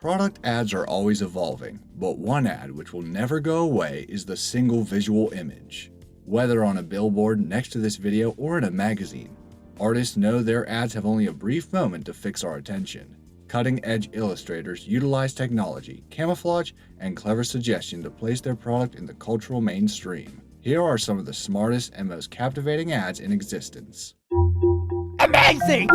Product ads are always evolving, but one ad which will never go away is the single visual image. Whether on a billboard next to this video or in a magazine, artists know their ads have only a brief moment to fix our attention. Cutting-edge illustrators utilize technology, camouflage, and clever suggestion to place their product in the cultural mainstream. Here are some of the smartest and most captivating ads in existence. Amazing!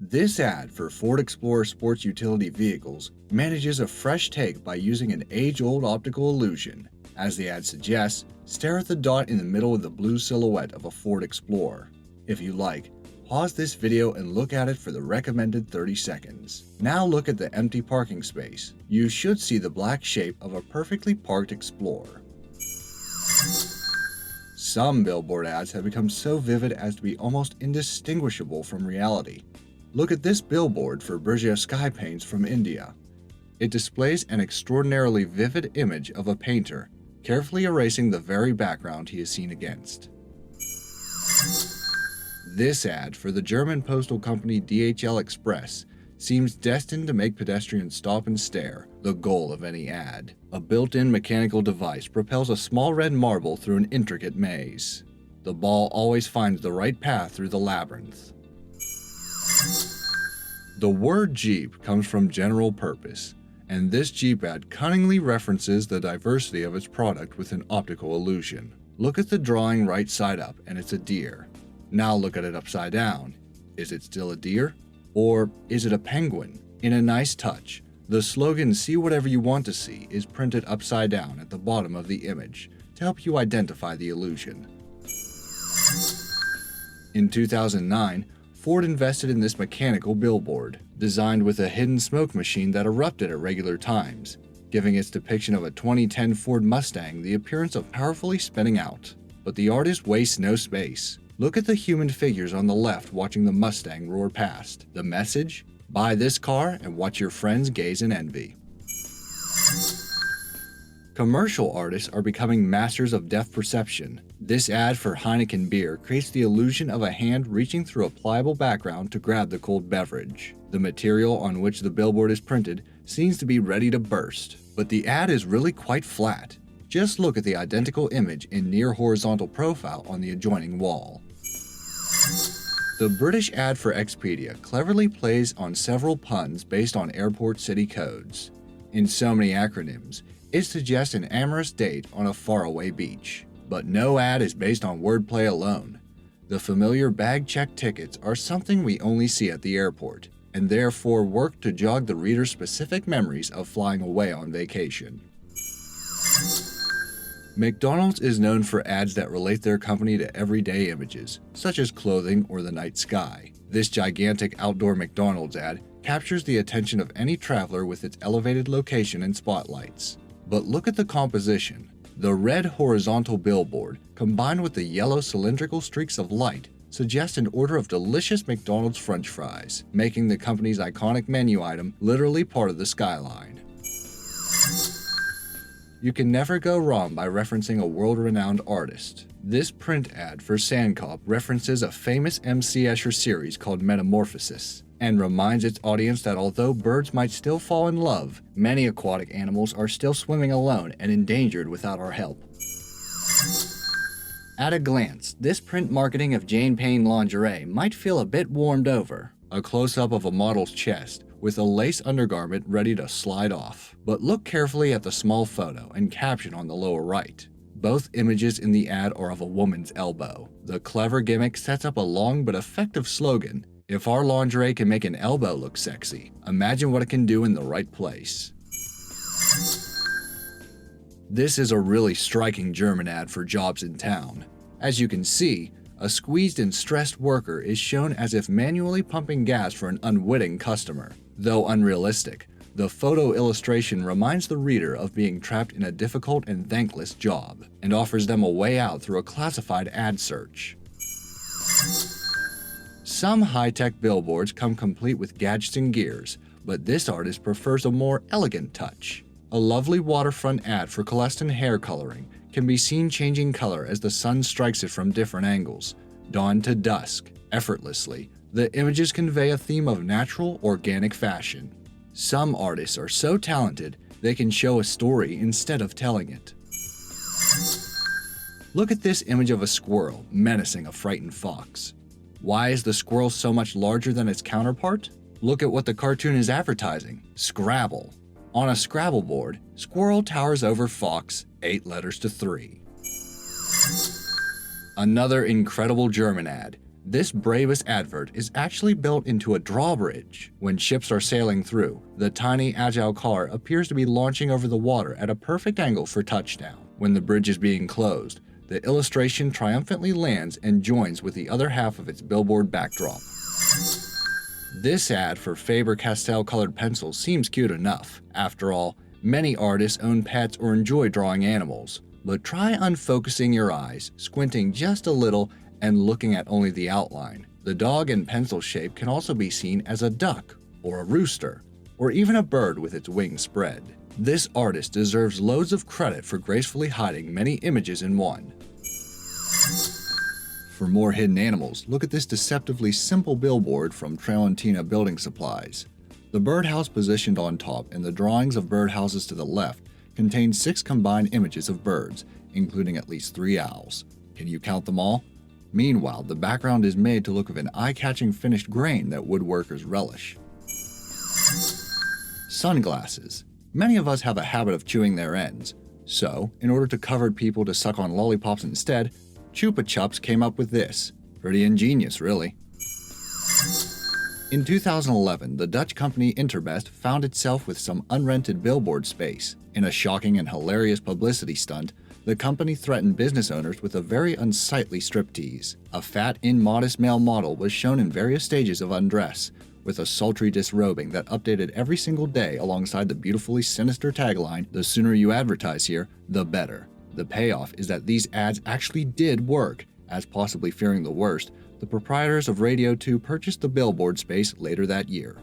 This ad for Ford Explorer sports utility vehicles manages a fresh take by using an age-old optical illusion. As the ad suggests, stare at the dot in the middle of the blue silhouette of a Ford Explorer. If you like, pause this video and look at it for the recommended 30 seconds. Now look at the empty parking space. You should see the black shape of a perfectly parked Explorer. Some billboard ads have become so vivid as to be almost indistinguishable from reality. Look at this billboard for Berger Sky Paints from India. It displays an extraordinarily vivid image of a painter carefully erasing the very background he is seen against. This ad for the German postal company DHL Express seems destined to make pedestrians stop and stare, the goal of any ad. A built-in mechanical device propels a small red marble through an intricate maze. The ball always finds the right path through the labyrinth. The word Jeep comes from general purpose, and this Jeep ad cunningly references the diversity of its product with an optical illusion. Look at the drawing right side up and it's a deer. Now look at it upside down. Is it still a deer? Or is it a penguin? In a nice touch, the slogan "See whatever you want to see" is printed upside down at the bottom of the image to help you identify the illusion. In 2009, Ford invested in this mechanical billboard, designed with a hidden smoke machine that erupted at regular times, giving its depiction of a 2010 Ford Mustang the appearance of powerfully spinning out. But the artist wastes no space. Look at the human figures on the left watching the Mustang roar past. The message? Buy this car and watch your friends gaze in envy. Commercial artists are becoming masters of depth perception. This ad for Heineken beer creates the illusion of a hand reaching through a pliable background to grab the cold beverage. The material on which the billboard is printed seems to be ready to burst, but the ad is really quite flat. Just look at the identical image in near horizontal profile on the adjoining wall. The British ad for Expedia cleverly plays on several puns based on airport city codes. In so many acronyms, it suggests an amorous date on a faraway beach. But no ad is based on wordplay alone. The familiar bag-check tickets are something we only see at the airport, and therefore work to jog the reader's specific memories of flying away on vacation. McDonald's is known for ads that relate their company to everyday images, such as clothing or the night sky. This gigantic outdoor McDonald's ad captures the attention of any traveler with its elevated location and spotlights. But look at the composition. The red horizontal billboard, combined with the yellow cylindrical streaks of light, suggest an order of delicious McDonald's French fries, making the company's iconic menu item literally part of the skyline. You can never go wrong by referencing a world-renowned artist. This print ad for Sandkop references a famous M.C. Escher series called Metamorphosis, and reminds its audience that although birds might still fall in love, many aquatic animals are still swimming alone and endangered without our help. At a glance, this print marketing of Jane Payne lingerie might feel a bit warmed over. A close-up of a model's chest with a lace undergarment ready to slide off. But look carefully at the small photo and caption on the lower right. Both images in the ad are of a woman's elbow. The clever gimmick sets up a long but effective slogan: "If our lingerie can make an elbow look sexy, imagine what it can do in the right place." This is a really striking German ad for jobs in town. As you can see, a squeezed and stressed worker is shown as if manually pumping gas for an unwitting customer. Though unrealistic, the photo illustration reminds the reader of being trapped in a difficult and thankless job, and offers them a way out through a classified ad search. Some high-tech billboards come complete with gadgets and gears, but this artist prefers a more elegant touch. A lovely waterfront ad for Colestin hair coloring can be seen changing color as the sun strikes it from different angles. Dawn to dusk, effortlessly, The images convey a theme of natural, organic fashion. Some artists are so talented they can show a story instead of telling it. Look at this image of a squirrel menacing a frightened fox. Why is the squirrel so much larger than its counterpart? Look at what the cartoon is advertising: Scrabble. On a Scrabble board, squirrel towers over fox, 8 letters to 3. Another incredible German ad. This bravest advert is actually built into a drawbridge. When ships are sailing through, the tiny agile car appears to be launching over the water at a perfect angle for touchdown. When the bridge is being closed, the illustration triumphantly lands and joins with the other half of its billboard backdrop. This ad for Faber-Castell colored pencils seems cute enough. After all, many artists own pets or enjoy drawing animals. But try unfocusing your eyes, squinting just a little, and looking at only the outline. The dog in pencil shape can also be seen as a duck, or a rooster, or even a bird with its wings spread. This artist deserves loads of credit for gracefully hiding many images in one. For more hidden animals, look at this deceptively simple billboard from Tramontina Building Supplies. The birdhouse positioned on top and the drawings of birdhouses to the left contain 6 combined images of birds, including at least 3 owls. Can you count them all? Meanwhile, the background is made to look of an eye-catching finished grain that woodworkers relish. Sunglasses. Many of us have a habit of chewing their ends. So, in order to cover people to suck on lollipops instead, Chupa Chups came up with this. Pretty ingenious, really. In 2011, the Dutch company Interbest found itself with some unrented billboard space. In a shocking and hilarious publicity stunt, the company threatened business owners with a very unsightly striptease. A fat, immodest male model was shown in various stages of undress, with a sultry disrobing that updated every single day alongside the beautifully sinister tagline, "The sooner you advertise here, the better." The payoff is that these ads actually did work. As possibly fearing the worst, the proprietors of Radio 2 purchased the billboard space later that year.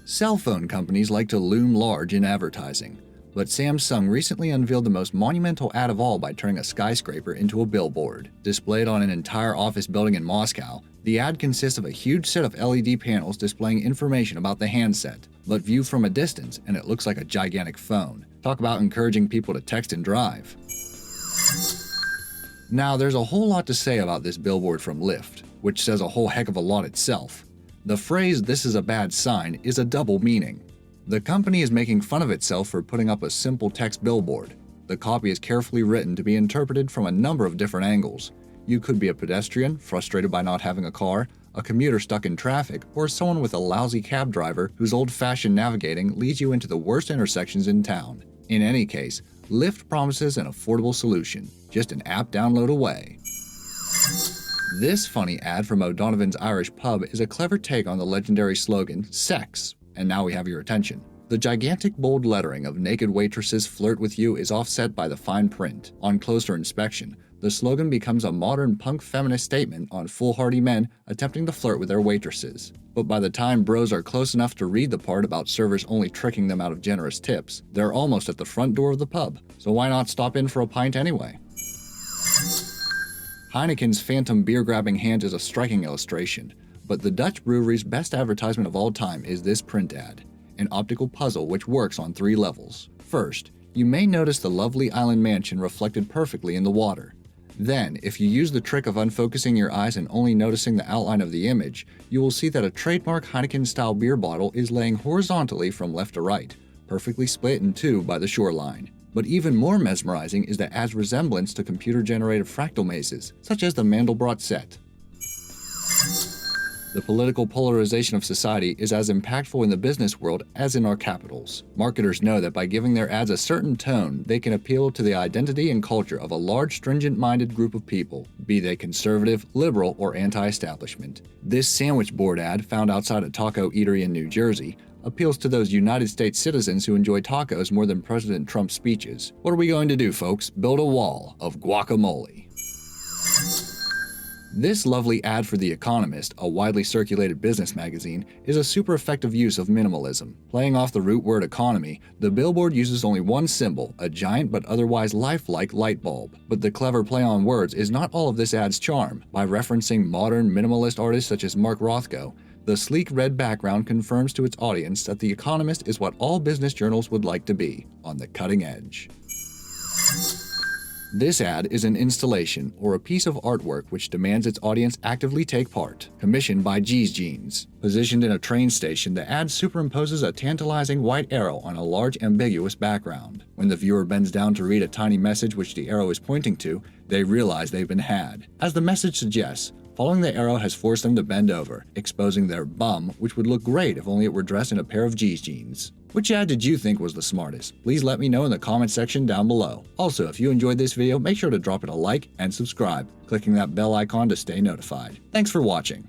Cell phone companies like to loom large in advertising, but Samsung recently unveiled the most monumental ad of all by turning a skyscraper into a billboard. Displayed on an entire office building in Moscow, the ad consists of a huge set of LED panels displaying information about the handset, but viewed from a distance and it looks like a gigantic phone. Talk about encouraging people to text and drive. Now, there's a whole lot to say about this billboard from Lyft, which says a whole heck of a lot itself. The phrase "this is a bad sign" is a double meaning. The company is making fun of itself for putting up a simple text billboard. The copy is carefully written to be interpreted from a number of different angles. You could be a pedestrian, frustrated by not having a car, a commuter stuck in traffic, or someone with a lousy cab driver whose old-fashioned navigating leads you into the worst intersections in town. In any case, Lyft promises an affordable solution, just an app download away. This funny ad from O'Donovan's Irish Pub is a clever take on the legendary slogan, "Sex," and now we have your attention. The gigantic bold lettering of naked waitresses flirt with you is offset by the fine print. On closer inspection, the slogan becomes a modern punk feminist statement on foolhardy men attempting to flirt with their waitresses. But by the time bros are close enough to read the part about servers only tricking them out of generous tips, they're almost at the front door of the pub. So why not stop in for a pint anyway? Heineken's phantom beer-grabbing hand is a striking illustration, but the Dutch brewery's best advertisement of all time is this print ad, an optical puzzle which works on 3 levels. First, you may notice the lovely island mansion reflected perfectly in the water. Then, if you use the trick of unfocusing your eyes and only noticing the outline of the image, you will see that a trademark Heineken-style beer bottle is laying horizontally from left to right, perfectly split in 2 by the shoreline. But even more mesmerizing is the ad's resemblance to computer-generated fractal mazes, such as the Mandelbrot set. The political polarization of society is as impactful in the business world as in our capitals. Marketers know that by giving their ads a certain tone, they can appeal to the identity and culture of a large, stringent-minded group of people, be they conservative, liberal, or anti-establishment. This sandwich board ad, found outside a taco eatery in New Jersey, appeals to those United States citizens who enjoy tacos more than President Trump's speeches. What are we going to do, folks? Build a wall of guacamole. This lovely ad for The Economist, a widely circulated business magazine, is a super effective use of minimalism. Playing off the root word economy, the billboard uses only one symbol, a giant but otherwise lifelike light bulb. But the clever play on words is not all of this ad's charm. By referencing modern minimalist artists such as Mark Rothko, the sleek red background confirms to its audience that The Economist is what all business journals would like to be, on the cutting edge. This ad is an installation, or a piece of artwork which demands its audience actively take part, commissioned by G's Jeans. Positioned in a train station, the ad superimposes a tantalizing white arrow on a large ambiguous background. When the viewer bends down to read a tiny message which the arrow is pointing to, they realize they've been had. As the message suggests, following the arrow has forced them to bend over, exposing their bum, which would look great if only it were dressed in a pair of G's Jeans. Which ad did you think was the smartest? Please let me know in the comment section down below. Also, if you enjoyed this video, make sure to drop it a like and subscribe, clicking that bell icon to stay notified. Thanks for watching.